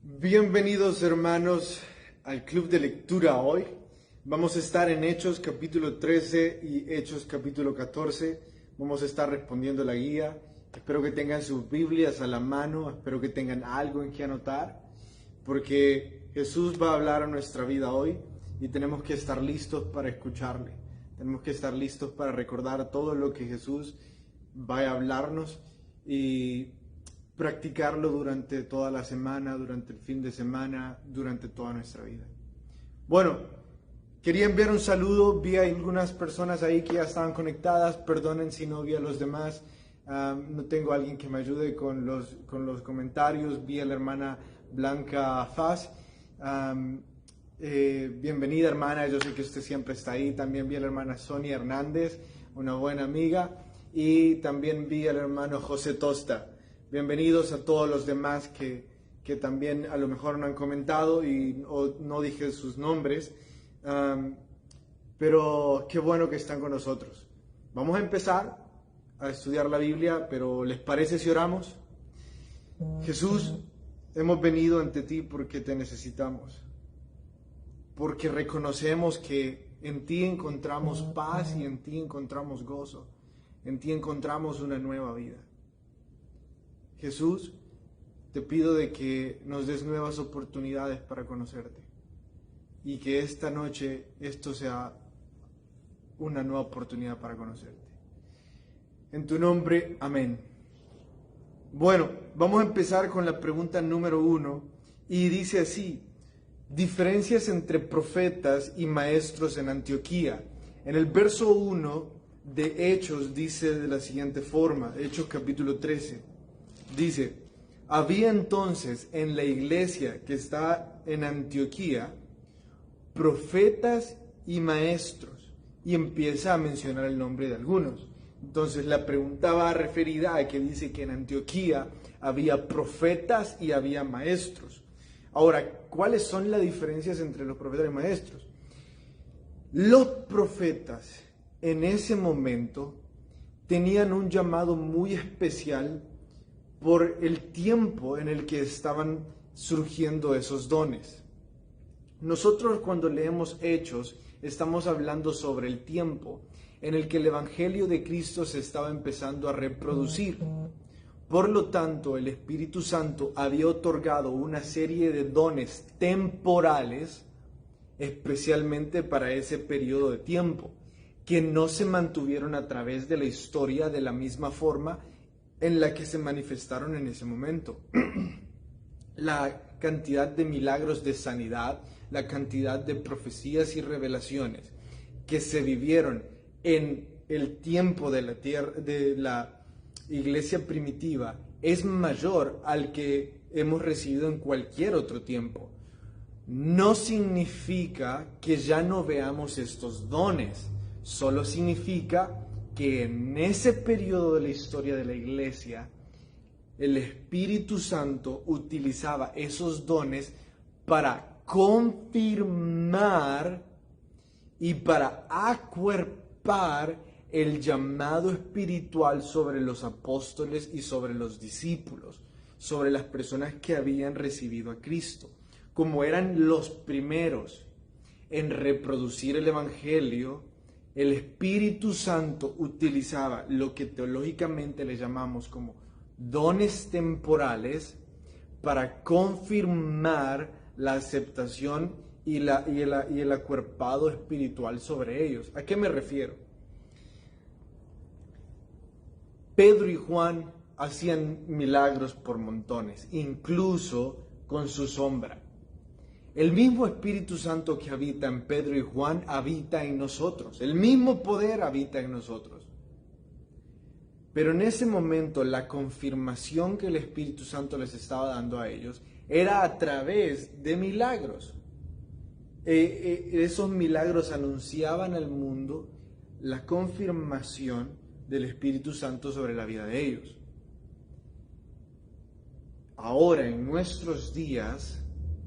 Bienvenidos hermanos al club de lectura hoy. Vamos a estar en Hechos capítulo 13 y Hechos capítulo 14. Vamos a estar respondiendo la guía. Espero que tengan sus Biblias a la mano, espero que tengan algo en que anotar, porque Jesús va a hablar a nuestra vida hoy y tenemos que estar listos para escucharle. Tenemos que estar listos para recordar todo lo que Jesús va a hablarnos y practicarlo durante toda la semana, durante el fin de semana, durante toda nuestra vida. Bueno, quería enviar un saludo, vi a algunas personas ahí que ya estaban conectadas, perdonen si no vi a los demás, no tengo a alguien que me ayude con los comentarios, vi a la hermana Blanca Faz, bienvenida hermana, yo sé que usted siempre está ahí, también vi a la hermana Sonia Hernández, una buena amiga, y también vi al hermano José Tosta. Bienvenidos a todos los demás que también a lo mejor no han comentado y no dije sus nombres, pero qué bueno que están con nosotros. Vamos a empezar a estudiar la Biblia, pero ¿les parece si oramos? Jesús, hemos venido ante ti porque te necesitamos, porque reconocemos que en ti encontramos paz y en ti encontramos gozo, en ti encontramos una nueva vida. Jesús, te pido de que nos des nuevas oportunidades para conocerte y que esta noche esto sea una nueva oportunidad para conocerte. En tu nombre, amén. Bueno, vamos a empezar con la pregunta número 1 y dice así: diferencias entre profetas y maestros en Antioquía. En el verso 1 de Hechos dice de la siguiente forma, Hechos capítulo 13. Dice, había entonces en la iglesia que está en Antioquía profetas y maestros, y empieza a mencionar el nombre de algunos. Entonces la pregunta va referida a que dice que en Antioquía había profetas y había maestros. Ahora, ¿cuáles son las diferencias entre los profetas y maestros? Los profetas en ese momento tenían un llamado muy especial por el tiempo en el que estaban surgiendo esos dones. Nosotros cuando leemos Hechos estamos hablando sobre el tiempo en el que el Evangelio de Cristo se estaba empezando a reproducir. Por lo tanto, el Espíritu Santo había otorgado una serie de dones temporales, especialmente para ese periodo de tiempo, que no se mantuvieron a través de la historia de la misma forma en la que se manifestaron en ese momento. La cantidad de milagros de sanidad, la cantidad de profecías y revelaciones que se vivieron en el tiempo de la tierra, de la iglesia primitiva, es mayor al que hemos recibido en cualquier otro tiempo. No significa que ya no veamos estos dones, solo significa que en ese periodo de la historia de la iglesia, el Espíritu Santo utilizaba esos dones para confirmar y para acuerpar el llamado espiritual sobre los apóstoles y sobre los discípulos, sobre las personas que habían recibido a Cristo. Como eran los primeros en reproducir el Evangelio, el Espíritu Santo utilizaba lo que teológicamente le llamamos como dones temporales para confirmar la aceptación y el acuerpado espiritual sobre ellos. ¿A qué me refiero? Pedro y Juan hacían milagros por montones, incluso con su sombra. El mismo Espíritu Santo que habita en Pedro y Juan habita en nosotros. El mismo poder habita en nosotros. Pero en ese momento la confirmación que el Espíritu Santo les estaba dando a ellos era a través de milagros. Esos milagros anunciaban al mundo la confirmación del Espíritu Santo sobre la vida de ellos. Ahora, en nuestros días,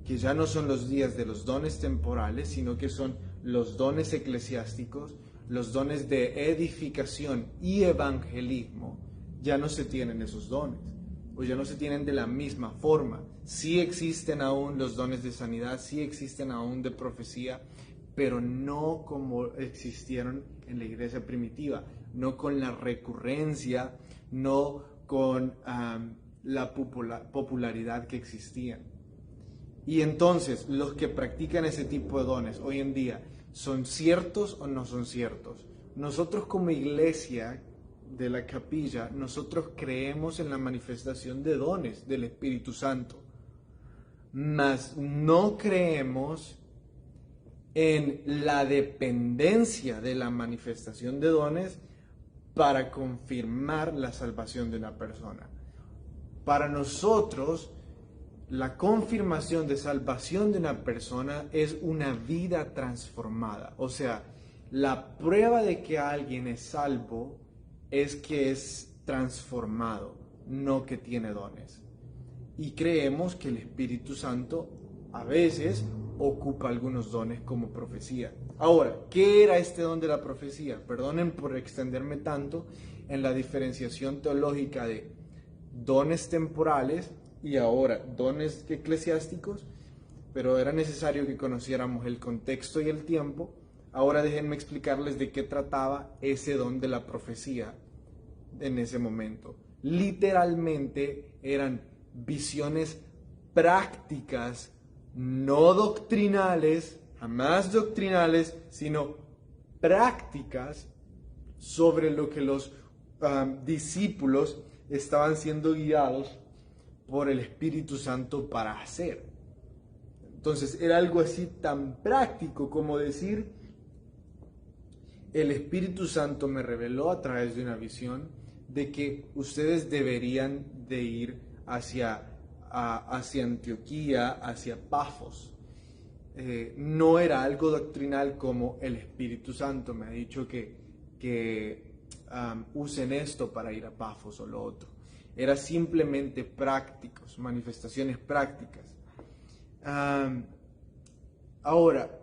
que ya no son los días de los dones temporales, sino que son los dones eclesiásticos, los dones de edificación y evangelismo, ya no se tienen esos dones. o ya no se tienen de la misma forma. Sí existen aún los dones de sanidad, sí existen aún de profecía, pero no como existieron en la iglesia primitiva, no con la recurrencia, no con la popularidad que existían. Y entonces, los que practican ese tipo de dones hoy en día, ¿son ciertos o no son ciertos? Nosotros como iglesia de la capilla, nosotros creemos en la manifestación de dones del Espíritu Santo, mas no creemos en la dependencia de la manifestación de dones para confirmar la salvación de una persona. Para nosotros, la confirmación de salvación de una persona es una vida transformada. O sea, la prueba de que alguien es salvo es que es transformado, no que tiene dones. Y creemos que el Espíritu Santo a veces ocupa algunos dones como profecía. Ahora, ¿qué era este don de la profecía? Perdonen por extenderme tanto en la diferenciación teológica de dones temporales y ahora dones eclesiásticos, pero era necesario que conociéramos el contexto y el tiempo. Ahora déjenme explicarles de qué trataba ese don de la profecía en ese momento. Literalmente eran visiones prácticas, no doctrinales, jamás doctrinales, sino prácticas sobre lo que los discípulos estaban siendo guiados por el Espíritu Santo para hacer. Entonces era algo así tan práctico como decir: el Espíritu Santo me reveló a través de una visión de que ustedes deberían de ir hacia Antioquía, hacia Pafos. No era algo doctrinal como el Espíritu Santo me ha dicho que usen esto para ir a Pafos o lo otro. Era simplemente prácticos, manifestaciones prácticas. Ahora,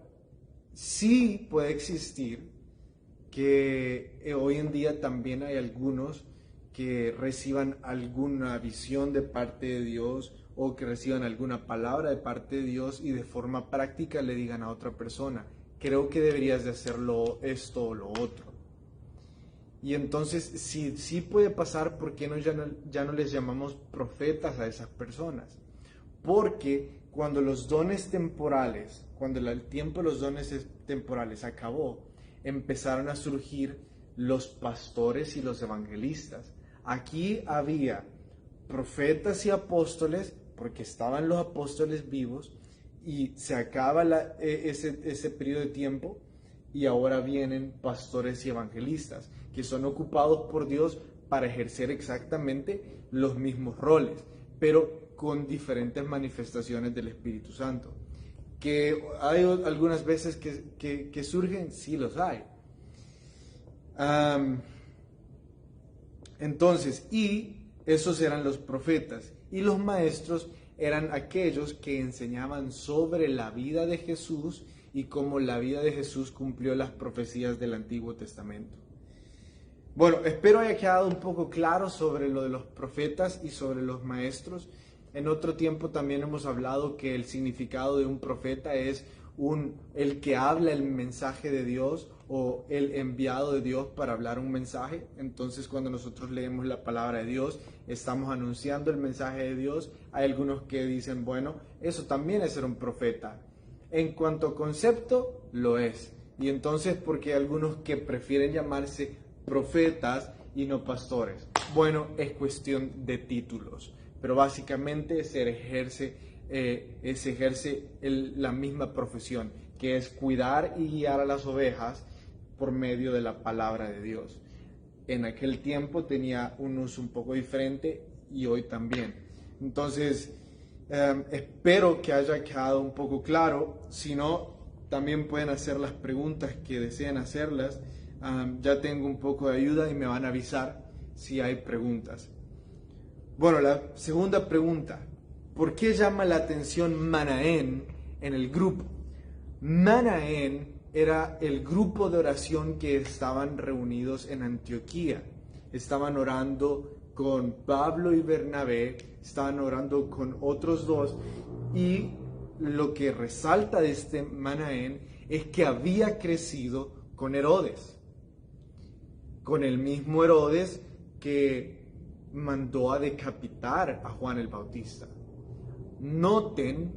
sí puede existir que hoy en día también hay algunos que reciban alguna visión de parte de Dios o que reciban alguna palabra de parte de Dios y de forma práctica le digan a otra persona: creo que deberías de hacerlo esto o lo otro. Y entonces, si sí puede pasar, ¿por qué ya no les llamamos profetas a esas personas? Porque cuando los dones temporales, cuando el tiempo de los dones temporales acabó, empezaron a surgir los pastores y los evangelistas. Aquí había profetas y apóstoles, porque estaban los apóstoles vivos, y se acaba ese periodo de tiempo, y ahora vienen pastores y evangelistas, que son ocupados por Dios para ejercer exactamente los mismos roles, pero con diferentes manifestaciones del Espíritu Santo. ¿Que hay algunas veces que surgen? Sí los hay. Entonces, y esos eran los profetas, y los maestros eran aquellos que enseñaban sobre la vida de Jesús y cómo la vida de Jesús cumplió las profecías del Antiguo Testamento. Bueno, espero haya quedado un poco claro sobre lo de los profetas y sobre los maestros. En otro tiempo también hemos hablado que el significado de un profeta es el que habla el mensaje de Dios o el enviado de Dios para hablar un mensaje. Entonces, cuando nosotros leemos la palabra de Dios, estamos anunciando el mensaje de Dios. Hay algunos que dicen, bueno, eso también es ser un profeta. En cuanto a concepto, lo es. Y entonces, ¿por qué hay algunos que prefieren llamarse profetas y no pastores? Bueno, es cuestión de títulos, pero básicamente se ejerce la misma profesión, que es cuidar y guiar a las ovejas por medio de la palabra de Dios. En aquel tiempo tenía un uso un poco diferente y hoy también. Entonces, espero que haya quedado un poco claro. Si no, también pueden hacer las preguntas que deseen hacerlas. Ya tengo un poco de ayuda y me van a avisar si hay preguntas. Bueno, la segunda pregunta: ¿por qué llama la atención Manaén en el grupo? Manaén era el grupo de oración que estaban reunidos en Antioquía. Estaban orando con Pablo y Bernabé, estaban orando con otros dos, y lo que resalta de este Manaén es que había crecido con Herodes, con el mismo Herodes que mandó a decapitar a Juan el Bautista. Noten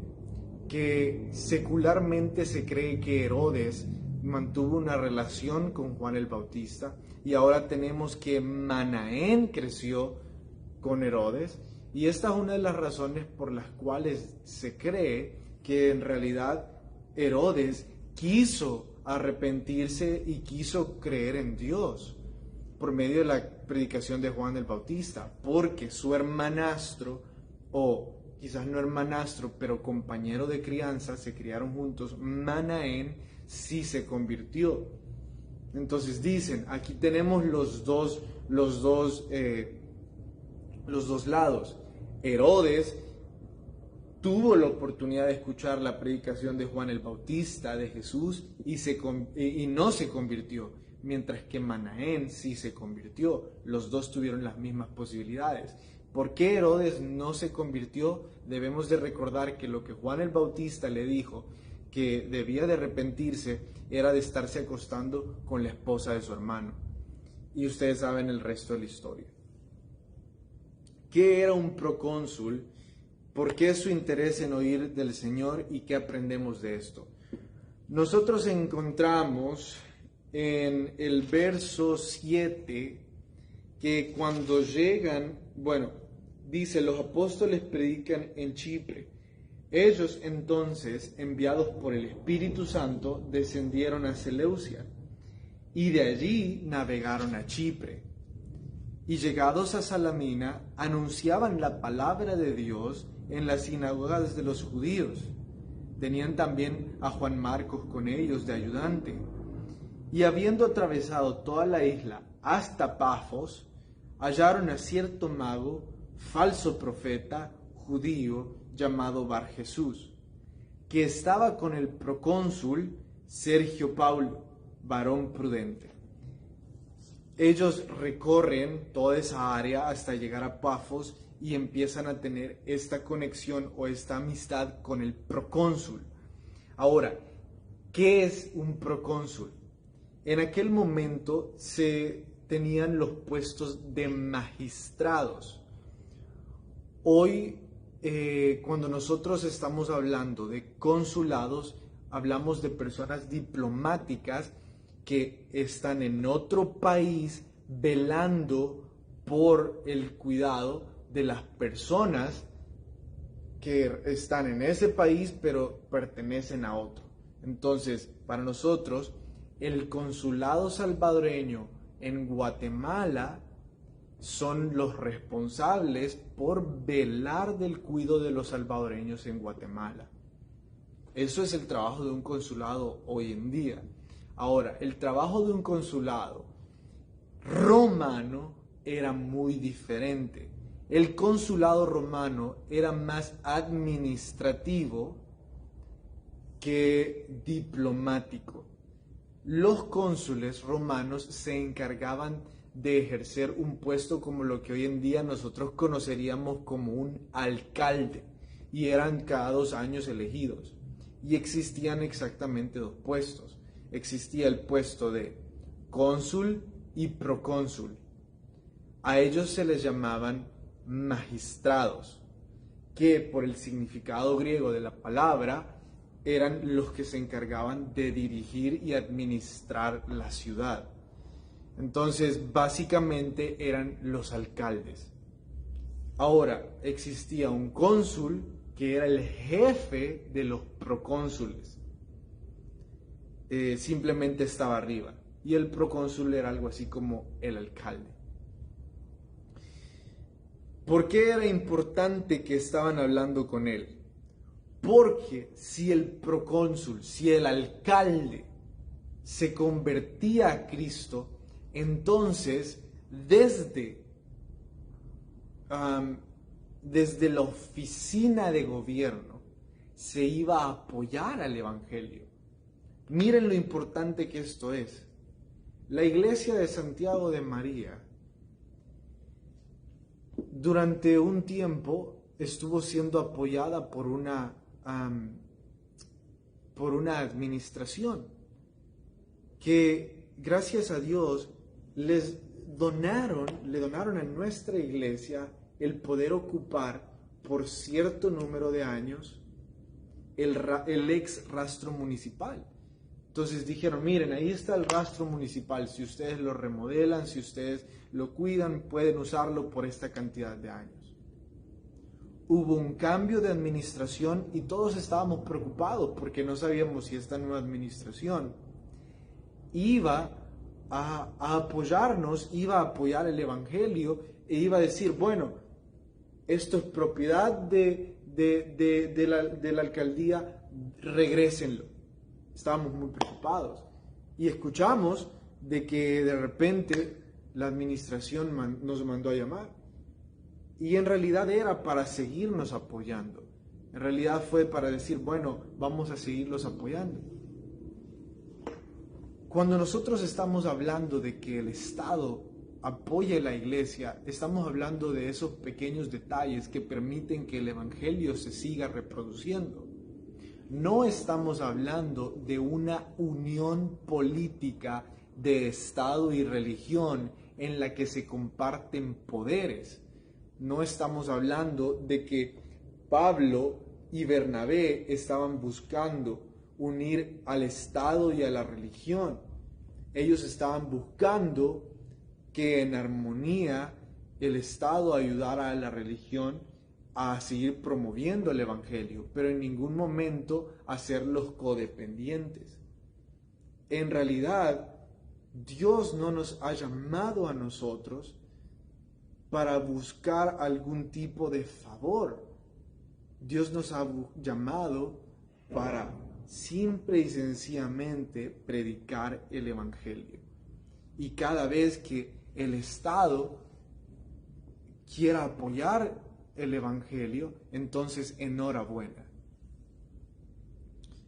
que secularmente se cree que Herodes mantuvo una relación con Juan el Bautista, y ahora tenemos que Manaén creció con Herodes, y esta es una de las razones por las cuales se cree que en realidad Herodes quiso arrepentirse y quiso creer en Dios por medio de la predicación de Juan el Bautista, porque su hermanastro, o quizás no hermanastro, pero compañero de crianza, se criaron juntos, Manaén sí se convirtió. Entonces dicen, aquí tenemos los dos lados. Herodes tuvo la oportunidad de escuchar la predicación de Juan el Bautista, de Jesús, y no se convirtió, mientras que Manaén sí se convirtió. Los dos tuvieron las mismas posibilidades. ¿Por qué Herodes no se convirtió? Debemos de recordar que lo que Juan el Bautista le dijo, que debía de arrepentirse, era de estarse acostando con la esposa de su hermano. Y ustedes saben el resto de la historia. ¿Qué era un procónsul? ¿Por qué su interés en oír del Señor y qué aprendemos de esto? Nosotros encontramos en el verso 7 que cuando llegan, dice, los apóstoles predican en Chipre. Ellos entonces, enviados por el Espíritu Santo, descendieron a Seleucia y de allí navegaron a Chipre. Y llegados a Salamina, anunciaban la palabra de Dios en las sinagogas de los judíos. Tenían también a Juan Marcos con ellos de ayudante. Y habiendo atravesado toda la isla hasta Pafos, hallaron a cierto mago, falso profeta, judío, llamado Bar Jesús, que estaba con el procónsul Sergio Paulo, varón prudente. Ellos recorren toda esa área hasta llegar a Pafos y empiezan a tener esta conexión o esta amistad con el procónsul. Ahora, ¿qué es un procónsul? En aquel momento se tenían los puestos de magistrados. Hoy, cuando nosotros estamos hablando de consulados, hablamos de personas diplomáticas que están en otro país velando por el cuidado de las personas que están en ese país pero pertenecen a otro. Entonces, para nosotros, el consulado salvadoreño en Guatemala son los responsables por velar del cuidado de los salvadoreños en Guatemala. Eso es el trabajo de un consulado hoy en día. Ahora, el trabajo de un consulado romano era muy diferente. El consulado romano era más administrativo que diplomático. Los cónsules romanos se encargaban de ejercer un puesto como lo que hoy en día nosotros conoceríamos como un alcalde, y eran cada 2 años elegidos. Y existían exactamente 2 puestos. Existía el puesto de cónsul y procónsul. A ellos se les llamaban magistrados, que por el significado griego de la palabra eran los que se encargaban de dirigir y administrar la ciudad. Entonces, básicamente eran los alcaldes. Ahora, existía un cónsul que era el jefe de los procónsules. Simplemente estaba arriba. Y el procónsul era algo así como el alcalde. ¿Por qué era importante que estaban hablando con él? Porque si el procónsul, si el alcalde se convertía a Cristo, entonces desde la oficina de gobierno se iba a apoyar al evangelio. Miren lo importante que esto es. La iglesia de Santiago de María durante un tiempo estuvo siendo apoyada por una administración que, gracias a Dios, le donaron a nuestra iglesia el poder ocupar por cierto número de años el ex rastro municipal. Entonces dijeron, miren, ahí está el rastro municipal, si ustedes lo remodelan, si ustedes lo cuidan, pueden usarlo por esta cantidad de años. Hubo un cambio de administración y todos estábamos preocupados porque no sabíamos si esta nueva administración iba a apoyarnos, iba a apoyar el Evangelio e iba a decir, bueno, esto es propiedad de la alcaldía, regrésenlo. Estábamos muy preocupados y escuchamos de que de repente la administración nos mandó a llamar y en realidad era para seguirnos apoyando. En realidad fue para decir, bueno, vamos a seguirlos apoyando. Cuando nosotros estamos hablando de que el Estado apoye a la iglesia, estamos hablando de esos pequeños detalles que permiten que el Evangelio se siga reproduciendo. No estamos hablando de una unión política de Estado y religión en la que se comparten poderes. No estamos hablando de que Pablo y Bernabé estaban buscando unir al Estado y a la religión. Ellos estaban buscando que en armonía el Estado ayudara a la religión a seguir promoviendo el Evangelio, pero en ningún momento hacerlos codependientes. En realidad, Dios no nos ha llamado a nosotros para buscar algún tipo de favor. Dios nos ha llamado para simple y sencillamente predicar el Evangelio. Y cada vez que el Estado quiera apoyar el Evangelio, entonces enhorabuena.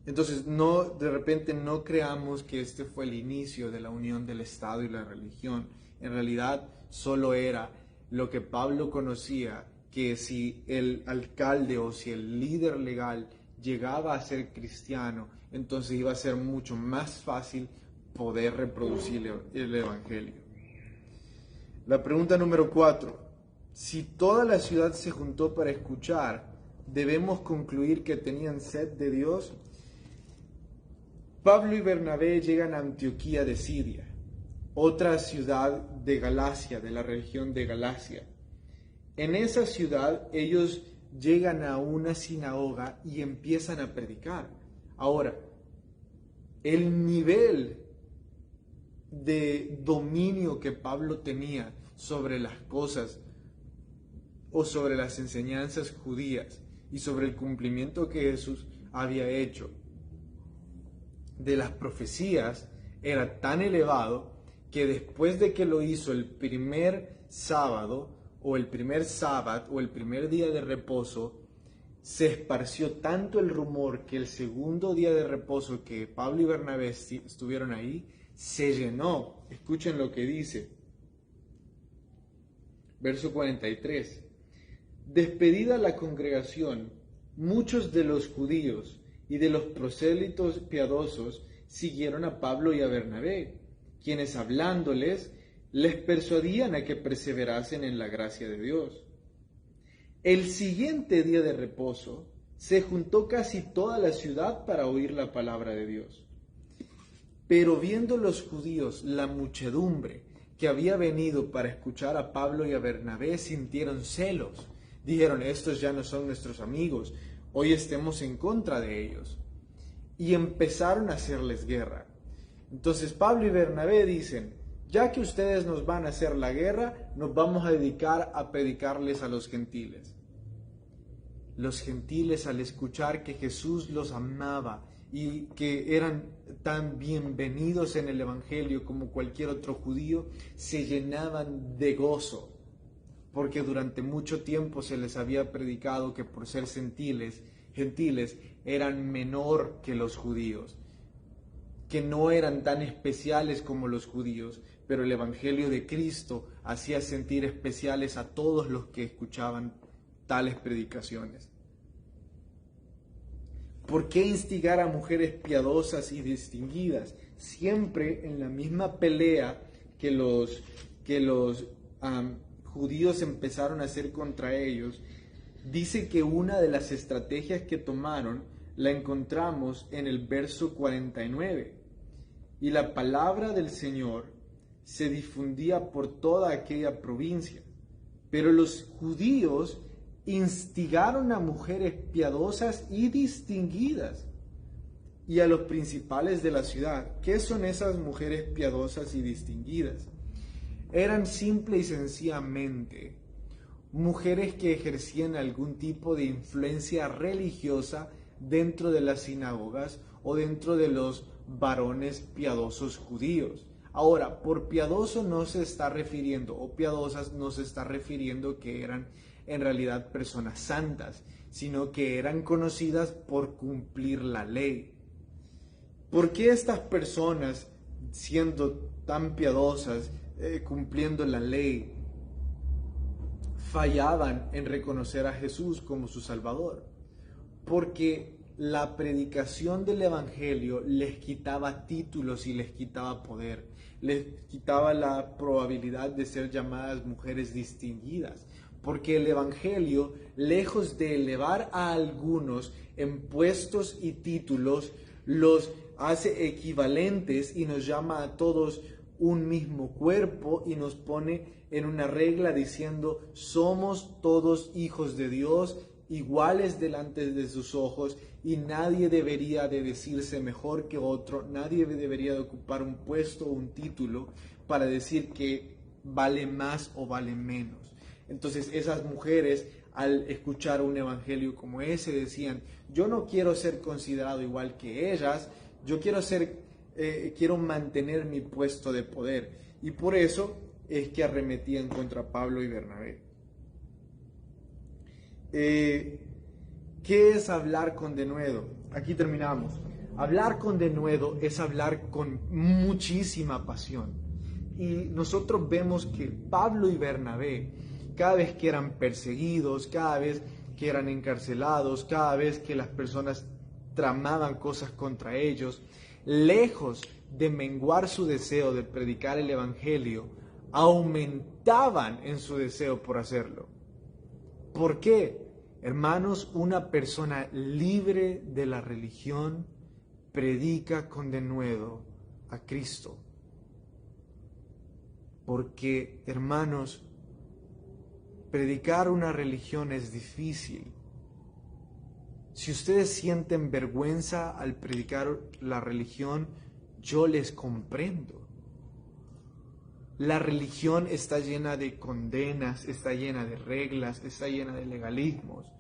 Entonces de repente no creamos que este fue el inicio de la unión del Estado y la religión. En realidad solo era lo que Pablo conocía, que si el alcalde o si el líder legal llegaba a ser cristiano, entonces iba a ser mucho más fácil poder reproducir el Evangelio. La pregunta número 4. Si toda la ciudad se juntó para escuchar, ¿debemos concluir que tenían sed de Dios? Pablo y Bernabé llegan a Antioquía de Siria, otra ciudad de Galacia, de la región de Galacia. En esa ciudad ellos llegan a una sinagoga y empiezan a predicar. Ahora, el nivel de dominio que Pablo tenía sobre las cosas o sobre las enseñanzas judías y sobre el cumplimiento que Jesús había hecho de las profecías era tan elevado que después de que lo hizo el primer sábado o el primer sábado o el primer día de reposo, se esparció tanto el rumor que el segundo día de reposo que Pablo y Bernabé estuvieron ahí, se llenó. Escuchen lo que dice. Verso 43. Despedida la congregación, muchos de los judíos y de los prosélitos piadosos siguieron a Pablo y a Bernabé, quienes hablándoles les persuadían a que perseverasen en la gracia de Dios. El siguiente día de reposo se juntó casi toda la ciudad para oír la palabra de Dios. Pero viendo los judíos la muchedumbre que había venido para escuchar a Pablo y a Bernabé, sintieron celos. Dijeron, estos ya no son nuestros amigos, hoy estemos en contra de ellos. Y empezaron a hacerles guerra. Entonces Pablo y Bernabé dicen, ya que ustedes nos van a hacer la guerra, nos vamos a dedicar a predicarles a los gentiles. Los gentiles, al escuchar que Jesús los amaba y que eran tan bienvenidos en el Evangelio como cualquier otro judío, se llenaban de gozo, porque durante mucho tiempo se les había predicado que por ser gentiles eran menor que los judíos, que no eran tan especiales como los judíos, pero el Evangelio de Cristo hacía sentir especiales a todos los que escuchaban tales predicaciones. ¿Por qué instigar a mujeres piadosas y distinguidas? Siempre en la misma pelea que los judíos empezaron a hacer contra ellos, dice que una de las estrategias que tomaron la encontramos en el verso 49. Y la palabra del Señor se difundía por toda aquella provincia. Pero los judíos instigaron a mujeres piadosas y distinguidas y a los principales de la ciudad. ¿Qué son esas mujeres piadosas y distinguidas? Eran simple y sencillamente mujeres que ejercían algún tipo de influencia religiosa dentro de las sinagogas o dentro de los varones piadosos judíos. Ahora, por piadoso no se está refiriendo, o piadosas no se está refiriendo que eran en realidad personas santas, sino que eran conocidas por cumplir la ley. ¿Por qué estas personas, siendo tan piadosas, cumpliendo la ley, fallaban en reconocer a Jesús como su Salvador? Porque la predicación del Evangelio les quitaba títulos y les quitaba poder, les quitaba la probabilidad de ser llamadas mujeres distinguidas, porque el Evangelio, lejos de elevar a algunos en puestos y títulos, los hace equivalentes y nos llama a todos un mismo cuerpo y nos pone en una regla diciendo: somos todos hijos de Dios, iguales delante de sus ojos, y nadie debería de decirse mejor que otro, nadie debería de ocupar un puesto o un título para decir que vale más o vale menos. Entonces esas mujeres, al escuchar un evangelio como ese, decían: yo no quiero ser considerado igual que ellas, yo quiero mantener mi puesto de poder. Y por eso es que arremetían contra Pablo y Bernabé. ¿Qué es hablar con denuedo? Aquí terminamos. Hablar con denuedo es hablar con muchísima pasión. Y nosotros vemos que Pablo y Bernabé, cada vez que eran perseguidos, cada vez que eran encarcelados, cada vez que las personas tramaban cosas contra ellos, lejos de menguar su deseo de predicar el Evangelio, aumentaban en su deseo por hacerlo. ¿Por qué? Hermanos, una persona libre de la religión predica con denuedo a Cristo. Porque, hermanos, predicar una religión es difícil. Si ustedes sienten vergüenza al predicar la religión, yo les comprendo. La religión está llena de condenas, está llena de reglas, está llena de legalismos.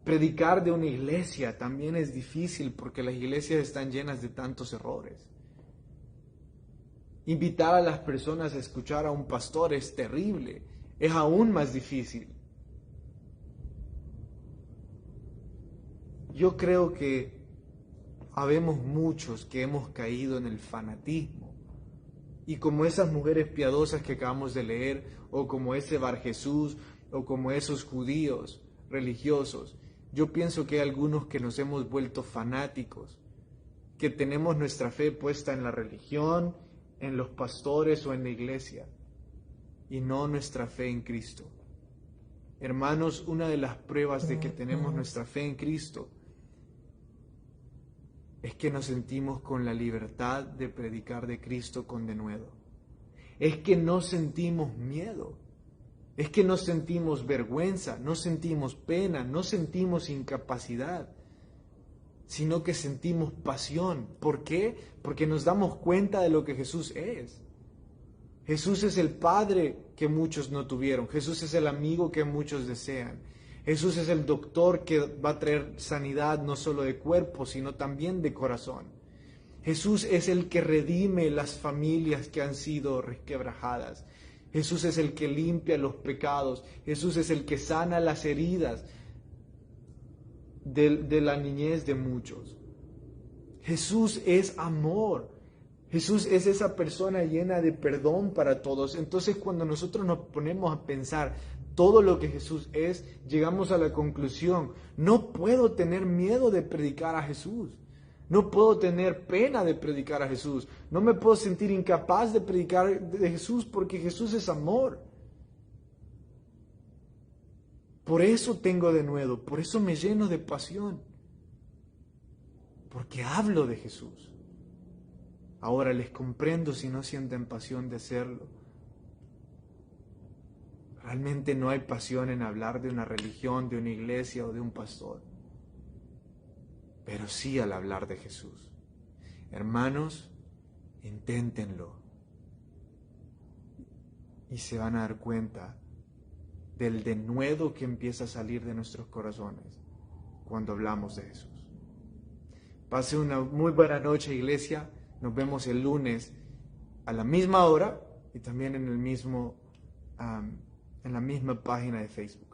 Predicar de una iglesia también es difícil porque las iglesias están llenas de tantos errores. Invitar a las personas a escuchar a un pastor es terrible, es aún más difícil. Yo creo que habemos muchos que hemos caído en el fanatismo. Y como esas mujeres piadosas que acabamos de leer, o como ese Bar Jesús, o como esos judíos religiosos, yo pienso que hay algunos que nos hemos vuelto fanáticos, que tenemos nuestra fe puesta en la religión, en los pastores o en la iglesia, y no nuestra fe en Cristo. Hermanos, una de las pruebas de que tenemos nuestra fe en Cristo es que nos sentimos con la libertad de predicar de Cristo con denuedo. Es que no sentimos miedo. Es que no sentimos vergüenza, no sentimos pena, no sentimos incapacidad, sino que sentimos pasión. ¿Por qué? Porque nos damos cuenta de lo que Jesús es. Jesús es el Padre que muchos no tuvieron. Jesús es el amigo que muchos desean. Jesús es el doctor que va a traer sanidad no solo de cuerpo, sino también de corazón. Jesús es el que redime las familias que han sido resquebrajadas. Jesús es el que limpia los pecados. Jesús es el que sana las heridas de la niñez de muchos. Jesús es amor. Jesús es esa persona llena de perdón para todos. Entonces, cuando nosotros nos ponemos a pensar todo lo que Jesús es, llegamos a la conclusión, no puedo tener miedo de predicar a Jesús. No puedo tener pena de predicar a Jesús. No me puedo sentir incapaz de predicar de Jesús porque Jesús es amor. Por eso tengo denuedo, por eso me lleno de pasión. Porque hablo de Jesús. Ahora les comprendo si no sienten pasión de hacerlo. Realmente no hay pasión en hablar de una religión, de una iglesia o de un pastor. Pero sí al hablar de Jesús. Hermanos, inténtenlo. Y se van a dar cuenta del denuedo que empieza a salir de nuestros corazones cuando hablamos de Jesús. Pase una muy buena noche, iglesia. Nos vemos el lunes a la misma hora y también en la misma página de Facebook.